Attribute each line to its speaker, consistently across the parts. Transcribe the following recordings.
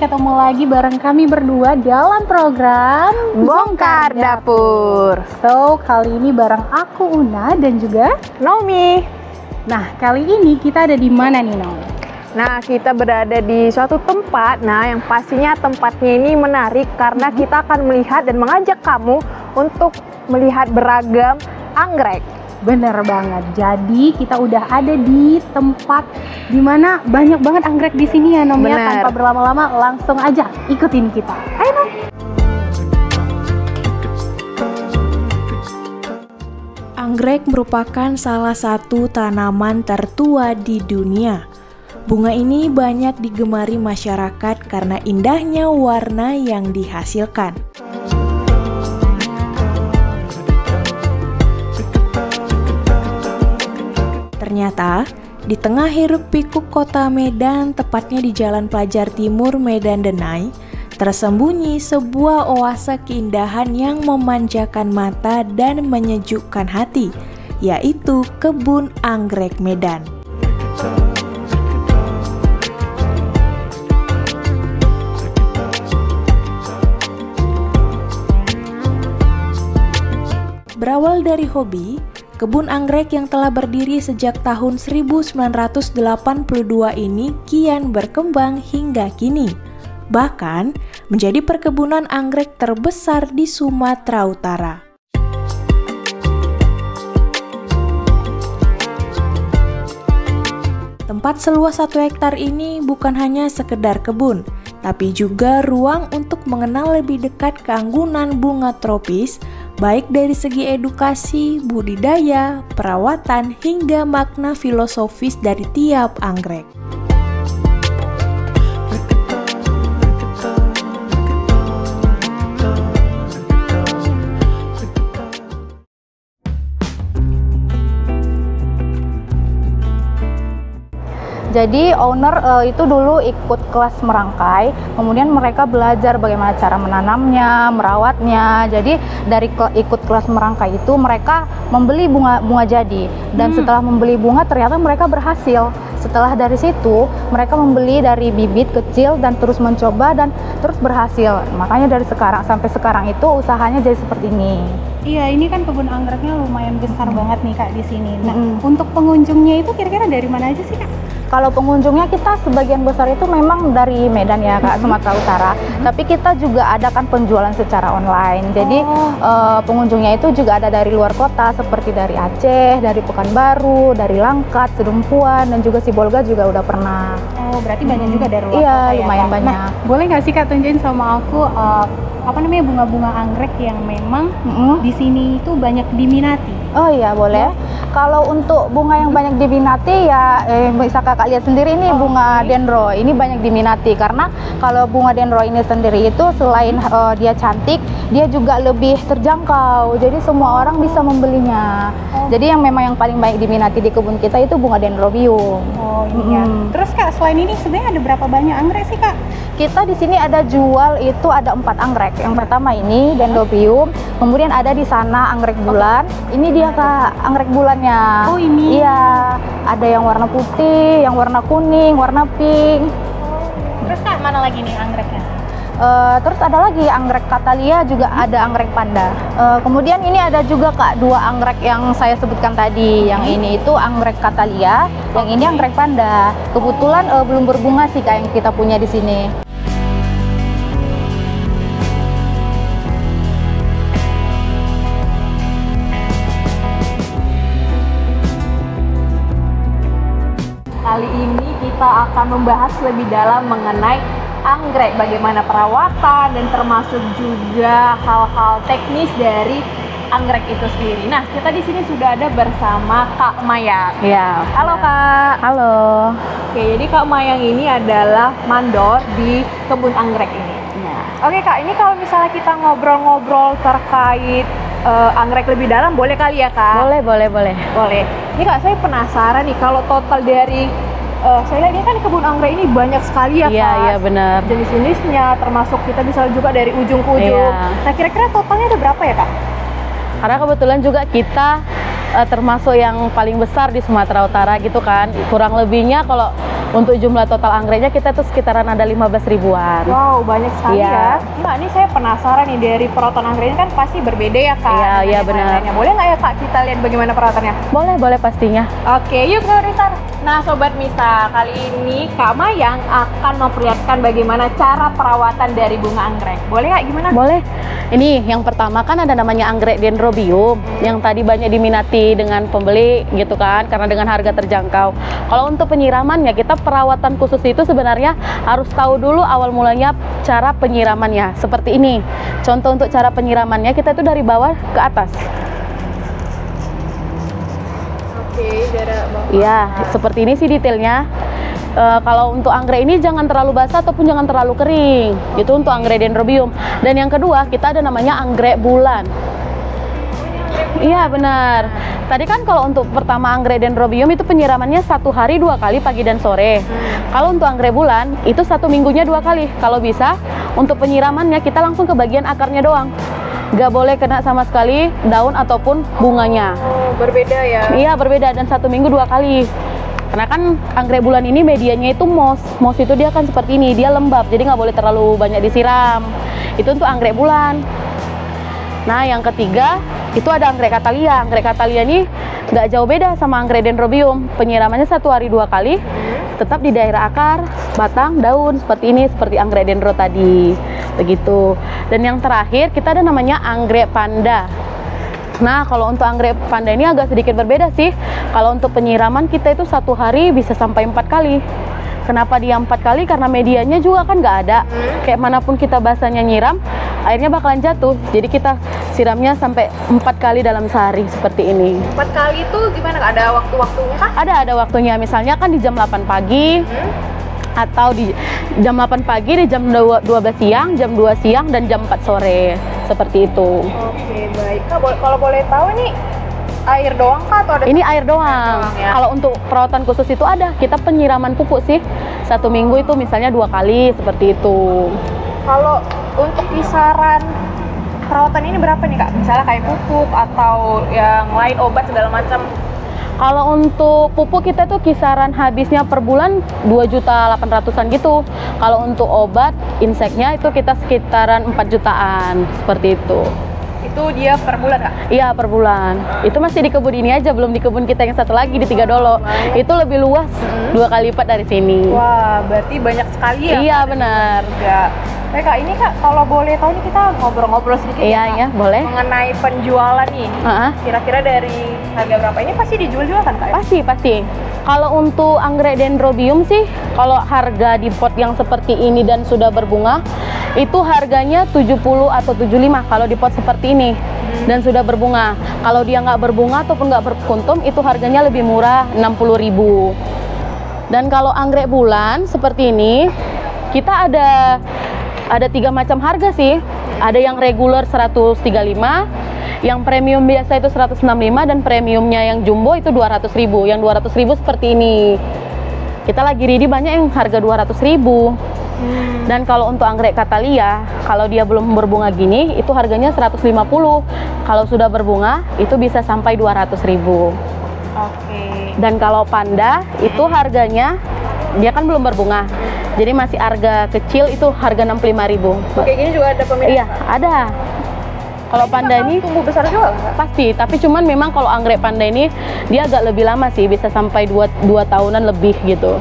Speaker 1: ketemu lagi bareng kami berdua dalam program
Speaker 2: Bongkar Dapur.
Speaker 1: So, kali ini bareng aku Una dan juga
Speaker 2: Naomi.
Speaker 1: Nah, kali ini kita ada di mana nih, Naomi?
Speaker 2: Nah, kita berada di suatu tempat. Nah, yang pastinya tempatnya ini menarik karena kita akan melihat dan mengajak kamu untuk melihat beragam anggrek.
Speaker 1: Bener banget. Jadi kita udah ada di tempat dimana banyak banget anggrek di sini ya, Nom. Ya. Tanpa berlama-lama, langsung aja ikutin kita. Ayo, Nom.
Speaker 3: Anggrek merupakan salah satu tanaman tertua di dunia. Bunga ini banyak digemari masyarakat karena indahnya warna yang dihasilkan. Ternyata, di tengah hiruk pikuk kota Medan, tepatnya di Jalan Pelajar Timur, Medan Denai, tersembunyi sebuah oase keindahan yang memanjakan mata dan menyejukkan hati, yaitu Kebun Anggrek Medan. Berawal dari hobi, kebun anggrek yang telah berdiri sejak tahun 1982 ini kian berkembang hingga kini. Bahkan menjadi perkebunan anggrek terbesar di Sumatera Utara. Tempat seluas 1 hektar ini bukan hanya sekedar kebun, tapi juga ruang untuk mengenal lebih dekat keanggunan bunga tropis, baik dari segi edukasi, budidaya, perawatan, hingga makna filosofis dari tiap anggrek.
Speaker 1: Jadi owner itu dulu ikut kelas merangkai, kemudian mereka belajar bagaimana cara menanamnya, merawatnya. Jadi dari ikut kelas merangkai itu mereka membeli bunga jadi, dan setelah membeli bunga ternyata mereka berhasil. Setelah dari situ mereka membeli dari bibit kecil dan terus mencoba dan terus berhasil. Makanya dari sekarang sampai sekarang itu usahanya jadi seperti ini.
Speaker 4: Iya, ini kan kebun anggreknya lumayan besar banget nih Kak di sini. Nah, untuk pengunjungnya itu kira-kira dari mana aja sih Kak?
Speaker 1: Kalau pengunjungnya kita sebagian besar itu memang dari Medan ya Kak, Sumatera Utara. Tapi kita juga ada kan penjualan secara online. Jadi pengunjungnya itu juga ada dari luar kota seperti dari Aceh, dari Pekanbaru, dari Langkat, Sedumpuan, dan juga Sibolga juga udah pernah.
Speaker 4: Oh, berarti banyak juga dari luar
Speaker 1: iya,
Speaker 4: kota ya?
Speaker 1: Lumayan
Speaker 4: Kak?
Speaker 1: banyak.
Speaker 4: Nah, boleh nggak sih Kak tunjukin sama aku bunga-bunga anggrek yang memang di sini itu banyak diminati?
Speaker 1: Oh iya, boleh. Kalau untuk bunga yang banyak diminati ya bisa Kakak lihat sendiri ini bunga dendro. Ini banyak diminati karena kalau bunga dendro ini sendiri itu selain dia cantik, dia juga lebih terjangkau. Jadi semua orang bisa membelinya. Jadi yang memang yang paling baik diminati di kebun kita itu bunga dendrobium.
Speaker 4: Oh iya. Terus Kak, selain ini sebenarnya ada berapa banyak anggrek sih Kak?
Speaker 1: Kita di sini ada jual itu ada 4 anggrek. Yang pertama ini dendrobium, kemudian ada di sana anggrek bulan. Ini dia Kak, anggrek bulannya.
Speaker 4: Oh ini?
Speaker 1: Iya, ada yang warna putih, yang warna kuning, warna pink.
Speaker 4: Terus Kak, mana lagi nih anggreknya?
Speaker 1: Terus ada lagi anggrek katalia, juga ada anggrek panda. Kemudian ini ada juga Kak 2 anggrek yang saya sebutkan tadi. Yang ini itu anggrek katalia, yang ini anggrek panda. Kebetulan belum berbunga sih Kak yang kita punya di sini.
Speaker 2: Kali ini kita akan membahas lebih dalam mengenai anggrek, bagaimana perawatan dan termasuk juga hal-hal teknis dari anggrek itu sendiri. Nah, kita di sini sudah ada bersama Kak Mayang.
Speaker 1: Iya.
Speaker 2: Halo Kak.
Speaker 1: Halo.
Speaker 2: Oke, jadi Kak Mayang ini adalah mandor di kebun anggrek ini.
Speaker 1: Ya.
Speaker 2: Oke Kak, ini kalau misalnya kita ngobrol-ngobrol terkait anggrek lebih dalam, boleh kali ya Kak?
Speaker 1: Boleh.
Speaker 2: Boleh. Ini Kak, saya penasaran nih kalau total dari saya lihat ini kan kebun anggrek ini banyak sekali ya Kak.
Speaker 1: Iya benar.
Speaker 2: Jenis-jenisnya, termasuk kita bisa juga dari ujung ke ujung.
Speaker 1: Iya.
Speaker 2: Nah, kira-kira totalnya ada berapa ya Kak?
Speaker 5: Karena kebetulan juga kita termasuk yang paling besar di Sumatera Utara gitu kan. Kurang lebihnya kalau Untuk jumlah total anggreknya kita tuh sekitaran ada 15 ribuan.
Speaker 2: Wow, banyak sekali
Speaker 5: Iya.
Speaker 2: ya. Kak, ini saya penasaran nih, dari perawatan anggrek ini kan pasti berbeda ya Kak.
Speaker 5: Iya,
Speaker 2: dengan
Speaker 5: iya,
Speaker 2: yang
Speaker 5: benar.
Speaker 2: lain-lainnya. Boleh nggak ya Kak kita lihat bagaimana perawatannya?
Speaker 5: Boleh pastinya.
Speaker 2: Oke, yuk ke Rizal. Nah, Sobat Misa, kali ini Kak Mayang akan memperlihatkan bagaimana cara perawatan dari bunga anggrek. Boleh nggak, gimana?
Speaker 5: Boleh. Ini yang pertama kan ada namanya anggrek dendrobium yang tadi banyak diminati dengan pembeli gitu kan, karena dengan harga terjangkau. Kalau untuk penyiramannya, kita perawatan khusus itu sebenarnya harus tahu dulu awal mulanya cara penyiramannya. Seperti ini. Contoh untuk cara penyiramannya, kita itu dari bawah ke atas.
Speaker 2: Oke, dari bawah.
Speaker 5: Iya, seperti ini sih detailnya. Kalau untuk anggrek ini jangan terlalu basah ataupun jangan terlalu kering. Itu untuk anggrek dendrobium. Dan yang kedua, kita ada namanya anggrek bulan. Iya, benar. Tadi kan kalau untuk pertama anggrek dendrobium itu penyiramannya 1 hari 2 kali, pagi dan sore. Kalau untuk anggrek bulan itu 1 minggunya 2 kali. Kalau bisa untuk penyiramannya kita langsung ke bagian akarnya doang. Nggak boleh kena sama sekali daun ataupun bunganya.
Speaker 2: Oh, berbeda ya.
Speaker 5: Iya, berbeda, dan 1 minggu 2 kali. Karena kan anggrek bulan ini medianya itu moss. Moss itu dia kan seperti ini, dia lembab, jadi nggak boleh terlalu banyak disiram. Itu untuk anggrek bulan. Nah, yang ketiga itu ada anggrek katalia. Anggrek katalia ini nggak jauh beda sama anggrek dendrobium. Penyiramannya 1 hari 2 kali, tetap di daerah akar, batang, daun, seperti ini, seperti anggrek dendro tadi. Begitu. Dan yang terakhir kita ada namanya anggrek panda. Nah, kalau untuk anggrek panda ini agak sedikit berbeda sih. Kalau untuk penyiraman kita itu 1 hari bisa sampai 4 kali. Kenapa dia 4 kali? Karena medianya juga kan nggak ada. Kayak manapun kita basahnya nyiram, airnya bakalan jatuh. Jadi kita siramnya sampai 4 kali dalam sehari seperti ini.
Speaker 2: 4 kali itu gimana Kak? Ada waktu-waktunya kah?
Speaker 5: Ada waktunya. Misalnya kan di jam 8 pagi, atau di jam 8 pagi, di jam 12 siang, jam 2 siang, dan jam 4 sore. Seperti itu.
Speaker 2: Oke, baik. Kak, kalau boleh tahu ini air doang Kak atau ada?
Speaker 5: Ini air doang.
Speaker 2: ya?
Speaker 5: Kalau untuk perawatan khusus itu ada. Kita penyiraman pupuk sih. 1 minggu itu misalnya 2 kali, seperti itu.
Speaker 2: Kalau untuk kisaran perawatan ini berapa nih Kak? Misalnya kayak pupuk atau yang lain, obat segala macam.
Speaker 5: Kalau untuk pupuk kita tuh kisaran habisnya per bulan 2.800.000-an gitu. Kalau untuk obat inseknya itu kita sekitaran 4 jutaan, seperti itu.
Speaker 2: Itu dia per bulan Kak?
Speaker 5: Iya, per bulan. Itu masih di kebun ini aja, belum di kebun kita yang satu lagi di Tiga Dolo. Itu lebih luas, 2 kali lipat dari sini.
Speaker 2: Wah, berarti banyak sekali ya?
Speaker 5: Iya,
Speaker 2: Kak?
Speaker 5: benar.
Speaker 2: Ya. Baik Kak, ini Kak kalau boleh tahu nih kita ngobrol-ngobrol sedikit
Speaker 5: Iya,
Speaker 2: ya Kak?
Speaker 5: iya, boleh.
Speaker 2: Mengenai penjualan nih.
Speaker 5: Heeh.
Speaker 2: Kira-kira dari harga berapa? Ini pasti dijual-jual kan Kak? Ya?
Speaker 5: Pasti. Kalau untuk anggrek dendrobium sih, kalau harga di pot yang seperti ini dan sudah berbunga, itu harganya 70 atau 75 kalau di pot seperti ini dan sudah berbunga. Kalau dia nggak berbunga ataupun nggak berkuntum, itu harganya lebih murah, 60.000. Dan kalau anggrek bulan seperti ini, kita ada 3 macam harga sih. Ada yang reguler 135, yang premium biasa itu 165, dan premiumnya yang jumbo itu 200.000. Yang 200.000 seperti ini. Kita lagi ready banyak yang harga 200.000. Dan kalau untuk anggrek katalia, kalau dia belum berbunga gini, itu harganya 150. Kalau sudah berbunga, itu bisa sampai 200.000.
Speaker 2: Oke.
Speaker 5: Dan kalau panda, itu harganya, dia kan belum berbunga, jadi masih harga kecil, itu harga 65.000.
Speaker 2: Oke, gini juga ada peminat
Speaker 5: Iya,
Speaker 2: Kak?
Speaker 5: ada. Kalau panda ini
Speaker 2: tumbuh besar juga Kak?
Speaker 5: pasti, tapi cuman memang kalau anggrek panda ini dia agak lebih lama sih, bisa sampai 2 tahunan lebih gitu.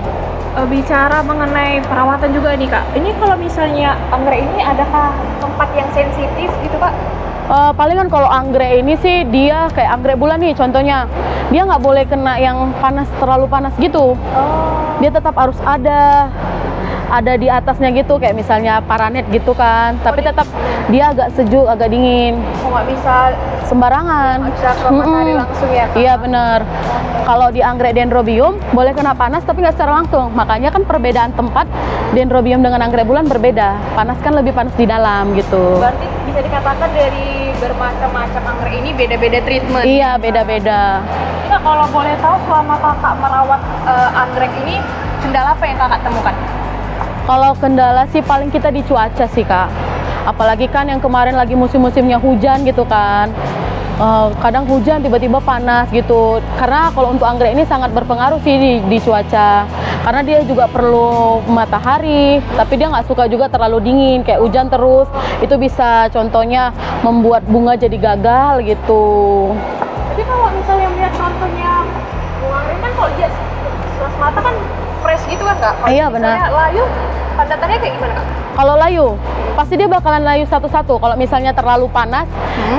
Speaker 2: Bicara mengenai perawatan juga nih Kak, ini kalau misalnya anggrek ini adakah tempat yang sensitif gitu Kak?
Speaker 5: Palingan kalau anggrek ini sih dia kayak anggrek bulan nih contohnya, dia nggak boleh kena yang panas, terlalu panas gitu. Dia tetap harus ada di atasnya gitu, kayak misalnya paranet gitu kan, tapi tetap dia agak sejuk, agak dingin.
Speaker 2: Nggak bisa
Speaker 5: Sembarangan.
Speaker 2: nggak bisa ke matahari langsung ya Kak?
Speaker 5: Iya, bener. Kalau di anggrek dendrobium boleh kena panas tapi nggak secara langsung. Makanya kan perbedaan tempat dendrobium dengan anggrek bulan berbeda. Panas kan lebih panas di dalam gitu.
Speaker 2: Berarti bisa dikatakan dari bermacam-macam anggrek ini beda-beda treatment.
Speaker 5: Iya, beda-beda.
Speaker 2: Nah, kalau boleh tahu selama Kakak merawat anggrek ini, kendala apa yang Kakak temukan?
Speaker 5: Kalau kendala sih paling kita di cuaca sih Kak. Apalagi kan yang kemarin lagi musim-musimnya hujan gitu kan. Kadang hujan tiba-tiba panas gitu. Karena kalau untuk anggrek ini sangat berpengaruh sih di cuaca. karena dia juga perlu matahari, tapi dia nggak suka juga terlalu dingin kayak hujan terus, itu bisa contohnya membuat bunga jadi gagal gitu.
Speaker 2: Tapi kalau misalnya melihat contohnya bunga anggrek kan kalau dia sebelah mata kan fresh gitu kan Kak? Kalau
Speaker 5: Iya, benar.
Speaker 2: misalnya layu, pandatannya kayak gimana Kak?
Speaker 5: Kalau layu, pasti dia bakalan layu satu-satu. Kalau misalnya terlalu panas,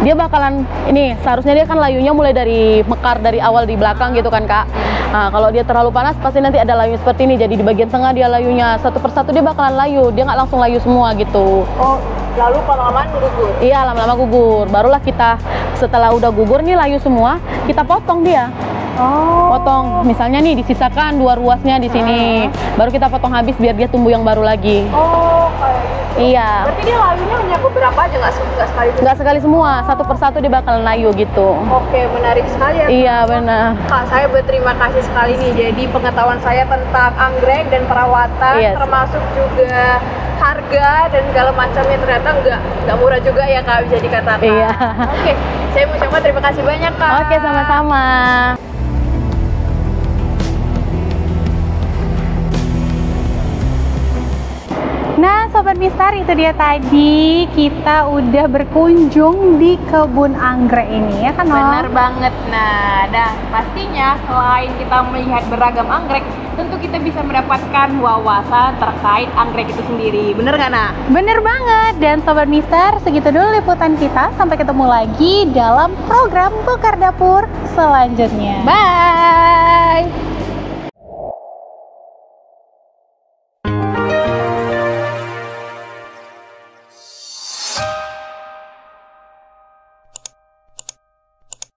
Speaker 5: dia bakalan ini seharusnya dia kan layunya mulai dari mekar dari awal di belakang gitu kan Kak. Nah, kalau dia terlalu panas pasti nanti ada layu seperti ini. Jadi di bagian tengah dia layunya satu persatu dia bakalan layu. Dia nggak langsung layu semua gitu.
Speaker 2: Oh, lalu lama-lamaan gugur?
Speaker 5: Iya, lama-lama gugur. Barulah kita setelah udah gugur nih layu semua, kita potong dia.
Speaker 2: Oh.
Speaker 5: Potong, misalnya nih disisakan 2 ruasnya di sini. Baru kita potong habis biar dia tumbuh yang baru lagi.
Speaker 2: Oh, kayak gitu.
Speaker 5: Iya.
Speaker 2: Berarti dia layunya hanya beberapa aja, nggak sekali?
Speaker 5: Nggak sekali semua, satu persatu dia bakalan layu gitu.
Speaker 2: Oke, menarik sekali ya.
Speaker 5: Iya, benar.
Speaker 2: Kak, saya berterima kasih sekali nih. Jadi pengetahuan saya tentang anggrek dan perawatan,
Speaker 5: Yes.
Speaker 2: termasuk juga harga dan segala macamnya ternyata nggak murah juga ya Kak, bisa dikatakan.
Speaker 5: Iya.
Speaker 2: Oke, saya mau coba terima kasih banyak Kak.
Speaker 5: Oke, sama-sama.
Speaker 4: Nah, Sobat Mistar, itu dia tadi kita udah berkunjung di kebun anggrek ini ya kan, Om?
Speaker 2: Benar banget. Nah, dan pastinya selain kita melihat beragam anggrek, tentu kita bisa mendapatkan wawasan terkait anggrek itu sendiri. Bener nggak, Nah?
Speaker 4: Bener banget. Dan Sobat Mistar, segitu dulu liputan kita. Sampai ketemu lagi dalam program Bongkar Dapur selanjutnya.
Speaker 2: Bye!